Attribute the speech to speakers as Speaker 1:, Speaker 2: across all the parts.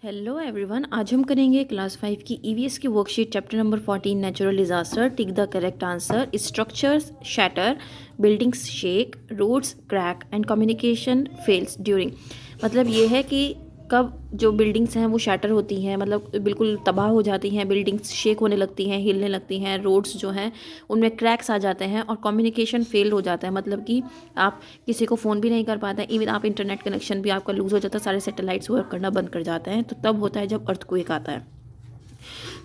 Speaker 1: Hello everyone, आज हम करेंगे क्लास 5 की ईवीएस की worksheet chapter number 14 natural disaster. Tick the correct answer. Structures shatter, buildings shake, roads crack and communication fails during. मतलब ये है कि कब जो बिल्डिंग्स हैं वो शैटर होती हैं, मतलब बिल्कुल तबाह हो जाती हैं, बिल्डिंग्स शेक होने लगती हैं, हिलने लगती हैं, रोड्स जो हैं उनमें क्रैक्स आ जाते हैं और कम्युनिकेशन फेल हो जाता है। मतलब कि आप किसी को फ़ोन भी नहीं कर पाते हैं, इवन आप इंटरनेट कनेक्शन भी आपका लूज़ हो जाता है, सारे सैटेलाइट्स वर्क करना बंद कर जाते हैं। तो तब होता है जब अर्थक्वेक आता है।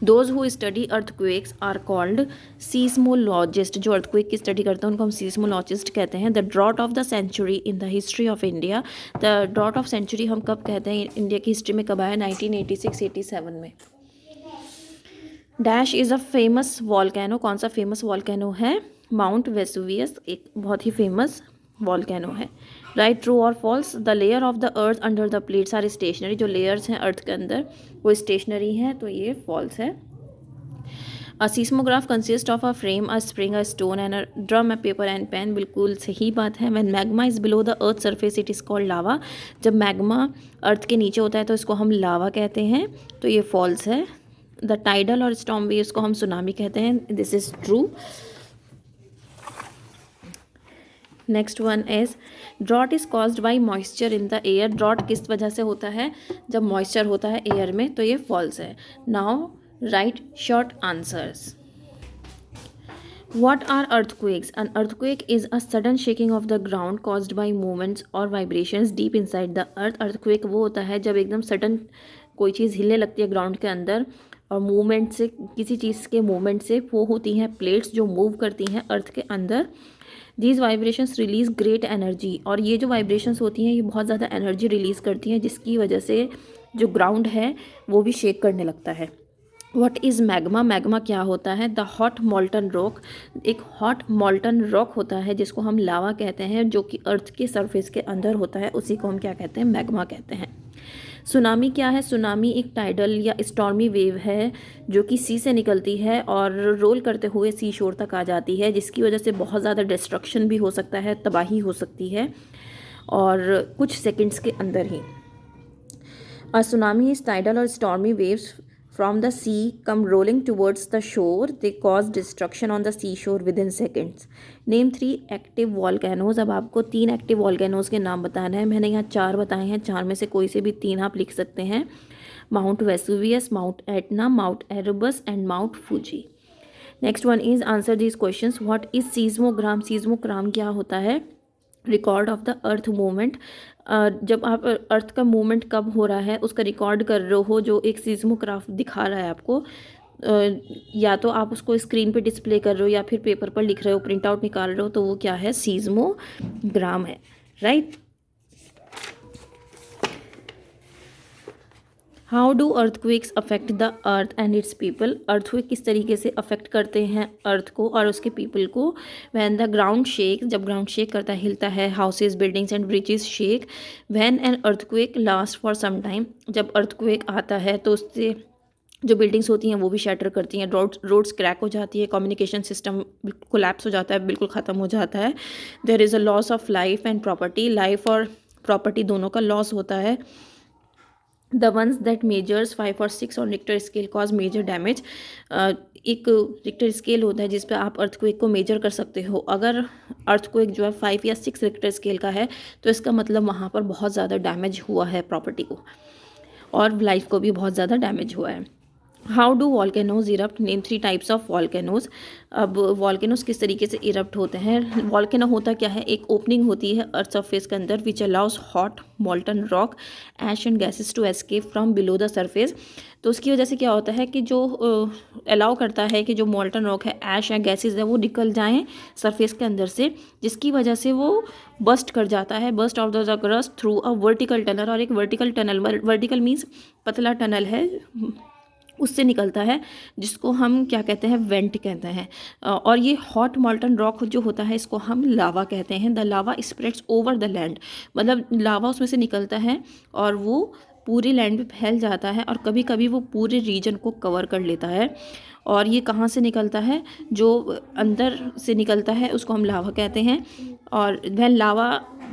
Speaker 1: Those who study earthquakes are called seismologist. जो अर्थक्वेक की स्टडी करते हैं उनको हम सीस्मोलॉजिस्ट कहते हैं। The drought of the century in the history of India. The drought of century हम कब कहते हैं, इंडिया की हिस्ट्री में कब आया? 1986-87 में। Dash is a famous volcano. कौन सा फेमस वॉल्केनो है? माउंट वेसुवियस एक बहुत ही फेमस वॉल्केनो है। राइट, ट्रू और false? The layer of the earth under the plates are stationary. जो लेयर्स हैं अर्थ के अंदर वो स्टेशनरी हैं, तो ये फॉल्स है। A seismograph consist of a frame, a spring, a stone and a drum, a paper and pen. बिल्कुल सही बात है। When magma is below the earth surface it is called lava. जब मैग्मा अर्थ के नीचे होता है तो इसको हम लावा कहते हैं, तो ये फॉल्स है। द टाइडल और स्टॉर्म वेव्स को हम सुनामी कहते हैं। This is true. Next one is drought is caused by moisture in the air. Drought किस वजह से होता है? जब मॉइस्चर होता है एयर में, तो ये फॉल्स है। Now right short answers. What are earthquakes? An earthquake is a sudden shaking of the ground caused by movements or vibrations deep inside the earth. Earthquake वो होता है जब एकदम सडन कोई चीज़ हिलने लगती है ग्राउंड के अंदर और मूवमेंट से, किसी चीज़ के मूवमेंट से वो होती हैं प्लेट्स जो मूव करती हैं अर्थ के अंदर। These vibrations release great energy. और ये जो वाइब्रेशंस होती हैं ये बहुत ज़्यादा एनर्जी रिलीज़ करती हैं, जिसकी वजह से जो ग्राउंड है वो भी शेक करने लगता है। What is magma? मैग्मा क्या होता है? The hot molten rock. एक हॉट मॉल्टन रॉक होता है जिसको हम लावा कहते हैं, जो कि अर्थ के सरफेस के अंदर होता है, उसी को हम क्या कहते हैं? मैग्मा कहते हैं। सुनामी क्या है? सुनामी एक टाइडल या स्टॉर्मी वेव है जो कि सी से निकलती है और रोल करते हुए सी शोर तक आ जाती है, जिसकी वजह से बहुत ज़्यादा डिस्ट्रक्शन भी हो सकता है, तबाही हो सकती है और कुछ सेकंड्स के अंदर ही। A tsunami is tidal or stormy waves from the sea come rolling towards the shore. They cause destruction on the seashore within seconds. Name 3 active volcanoes. अब आपको 3 एक्टिव वॉल्केनोज के नाम बताना है। मैंने यहाँ 4 बताए हैं, 4 में से कोई से भी 3 आप लिख सकते हैं। Mount Vesuvius, mount Etna, mount Erebus and mount Fuji. Next one is answer these questions. What is seismogram? Seismogram क्या होता है? Record of the earth movement. जब आप अर्थ का मूवमेंट कब हो रहा है उसका रिकॉर्ड कर रहे हो, जो एक सीज्मोग्राफ दिखा रहा है आपको। या तो आप उसको स्क्रीन पे डिस्प्ले कर रहे हो या फिर पेपर पर लिख रहे हो, प्रिंट आउट निकाल रहे हो, तो वो क्या है? सीज्मोग्राम है। Right. How do earthquakes affect the earth and it's people? Earthquake किस तरीके से अफेक्ट करते हैं अर्थ को और उसके पीपल को? व्हेन द ग्राउंड शेक, जब ग्राउंड शेक करता है, हिलता है, houses, buildings and bridges shake. When an earthquake last for some time, जब अर्थक्वेक आता है तो उससे जो बिल्डिंग्स होती हैं वो भी शैटर करती हैं, रोड्स क्रैक हो जाती है, कम्युनिकेशन सिस्टम कोलैप्स हो जाता है, बिल्कुल ख़त्म हो जाता है। There is a loss of life and property. Life और प्रॉपर्टी दोनों का लॉस होता है। द वंस दैट मेजर्स 5 और 6 on Richter scale cause major damage. एक रिक्टर स्केल होता है जिस पे आप अर्थक्वेक को मेजर कर सकते हो। अगर अर्थक्वेक जो है 5 या 6 रिक्टर स्केल का है तो इसका मतलब वहाँ पर बहुत ज़्यादा डैमेज हुआ है प्रॉपर्टी को, और लाइफ को भी बहुत ज़्यादा डैमेज हुआ है। How do volcanoes erupt? Name 3 types of volcanoes. अब वॉल्केनोज किस तरीके से इरप्ट होते हैं? वॉल्केनो होता क्या है? एक ओपनिंग होती है अर्थ सरफेस के अंदर which allows hot molten rock, ash and gases to escape from below the surface. तो उसकी वजह से क्या होता है कि जो अलाउ करता है कि जो मॉल्टन रॉक है, ऐश या गैसेस है, वो निकल जाएँ सरफेस के अंदर से, जिसकी वजह से वो बस्ट कर जाता है, burst of the crust through a vertical tunnel. और एक वर्टिकल टनल, वर्टिकल मीन्स पतला टनल है, उससे निकलता है, जिसको हम क्या कहते हैं? वेंट कहते हैं। और ये हॉट मॉल्टन रॉक जो होता है इसको हम लावा कहते हैं। The lava spreads over the land. मतलब लावा उसमें से निकलता है और वो पूरे लैंड पे फैल जाता है और कभी कभी वो पूरे रीजन को कवर कर लेता है। और ये कहाँ से निकलता है? जो अंदर से निकलता है उसको हम लावा कहते हैं। और वह लावा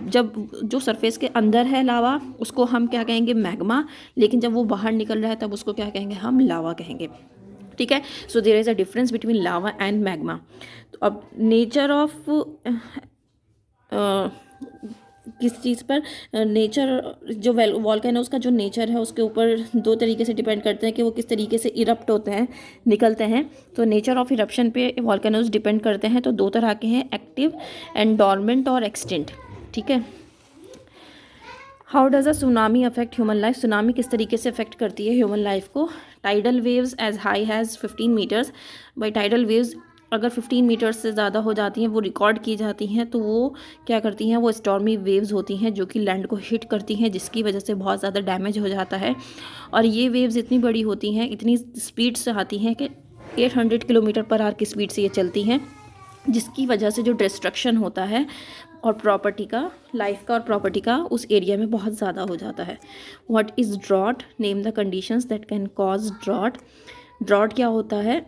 Speaker 1: जब जो सरफेस के अंदर है लावा उसको हम क्या कहेंगे, मैग्मा, लेकिन जब वो बाहर निकल रहा है तब उसको क्या कहेंगे, हम लावा कहेंगे। ठीक है, so there is a difference between lava and magma. तो अब नेचर ऑफ किस चीज़ पर, नेचर जो वॉल्केनोज का जो नेचर है उसके ऊपर दो तरीके से डिपेंड करते हैं कि वो किस तरीके से इरप्ट होते हैं, निकलते हैं। तो नेचर ऑफ इरप्शन पे वॉल्केनोज डिपेंड करते हैं। तो दो तरह के हैं, एक्टिव एंड डॉर्मेंट और एक्सटिंक्ट। ठीक है, how does a tsunami affect human life, tsunami किस तरीके से अफेक्ट करती है ह्यूमन लाइफ को। Tidal waves as high has 15 metres, by tidal waves अगर 15 मीटर्स से ज़्यादा हो जाती हैं, वो रिकॉर्ड की जाती हैं, तो वो क्या करती हैं, वो स्टॉर्मी वेव्स होती हैं जो कि लैंड को हिट करती हैं, जिसकी वजह से बहुत ज़्यादा डैमेज हो जाता है। और ये वेव्स इतनी बड़ी होती हैं, इतनी स्पीड से आती हैं कि 800 किलोमीटर पर आवर की स्पीड से ये चलती हैं, जिसकी वजह से जो डिस्ट्रक्शन होता है और प्रॉपर्टी का, लाइफ का और प्रॉपर्टी का उस एरिया में बहुत ज़्यादा हो जाता है। What is drought, name the conditions that can cause drought. Drought क्या होता है,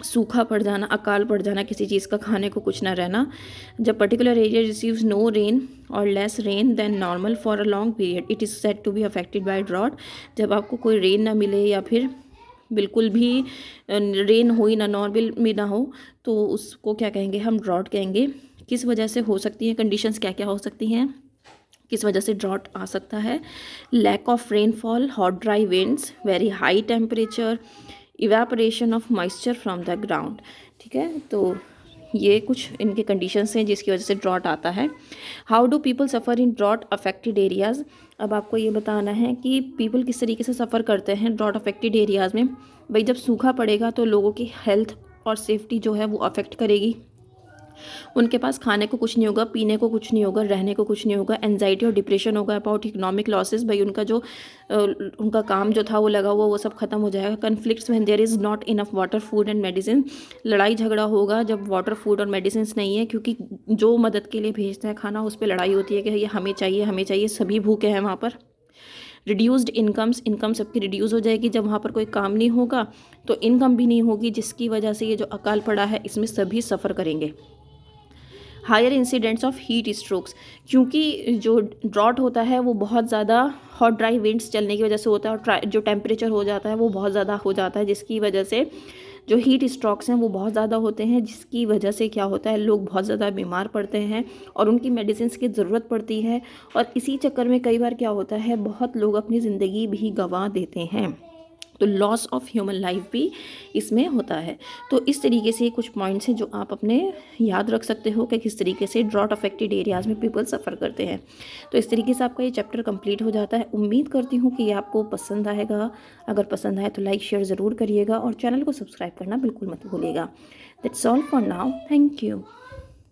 Speaker 1: सूखा पड़ जाना, अकाल पड़ जाना, किसी चीज़ का खाने को कुछ ना रहना। जब particular area receives no rain और less rain than normal for a long period, it is said to be affected by drought. जब आपको कोई रेन ना मिले या फिर बिल्कुल भी रेन हो ही ना, नॉर्मल भी ना हो, तो उसको क्या कहेंगे, हम ड्रॉट कहेंगे। किस वजह से हो सकती है, कंडीशंस क्या क्या हो सकती हैं, किस वजह से ड्रॉट आ सकता है। Lack of rainfall, hot dry winds, very high temperature, evaporation of moisture from the ground. ठीक है, तो ये कुछ इनके कंडीशंस हैं जिसकी वजह से ड्रॉट आता है। How do people suffer in drought affected areas, अब आपको ये बताना है कि पीपल किस तरीके से सफ़र करते हैं ड्रॉट अफेक्टेड एरियाज़ में। भाई जब सूखा पड़ेगा तो लोगों की हेल्थ और सेफ्टी जो है वो अफेक्ट करेगी। उनके पास खाने को कुछ नहीं होगा, पीने को कुछ नहीं होगा, रहने को कुछ नहीं होगा, एंजाइटी और डिप्रेशन होगा अबाउट इकोनॉमिक लॉसेस। भाई उनका जो उनका काम जो था वो लगा हुआ, वो सब खत्म हो जाएगा। Conflicts when there is not enough water, food and medicine, लड़ाई झगड़ा होगा जब वाटर, फूड और मेडिसिन नहीं है, क्योंकि जो मदद के लिए भेजता है खाना उस पर लड़ाई होती है कि ये हमें चाहिए, हमें चाहिए, सभी भूखे हैं वहाँ पर। रिड्यूस्ड इनकम्स, इनकम सबकी रिड्यूस हो जाएगी जब वहाँ पर कोई काम नहीं होगा, तो इनकम भी नहीं होगी, जिसकी वजह से ये जो अकाल पड़ा है इसमें सभी सफ़र करेंगे। Higher incidents of heat strokes, क्योंकि जो ड्रॉट होता है वो बहुत ज़्यादा हॉट ड्राई विंड्स चलने की वजह से होता है, और जो टेम्परेचर हो जाता है वो बहुत ज़्यादा हो जाता है, जिसकी वजह से जो हीट स्ट्रोक्स हैं वो बहुत ज़्यादा होते हैं, जिसकी वजह से क्या होता है, लोग बहुत ज़्यादा बीमार पड़ते हैं और उनकी मेडिसिन की ज़रूरत पड़ती है। और इसी चक्कर में कई बार क्या होता है, बहुत लोग अपनी ज़िंदगी भी गंवा देते हैं, तो लॉस ऑफ ह्यूमन लाइफ भी इसमें होता है। तो इस तरीके से कुछ पॉइंट्स हैं जो आप अपने याद रख सकते हो कि किस तरीके से ड्रॉट अफेक्टेड एरियाज़ में पीपल सफ़र करते हैं। तो इस तरीके से आपका ये चैप्टर कंप्लीट हो जाता है। उम्मीद करती हूँ कि ये आपको पसंद आएगा। अगर पसंद आए तो लाइक शेयर ज़रूर करिएगा और चैनल को सब्सक्राइब करना बिल्कुल मत भूलिएगा। That's all for now, thank you.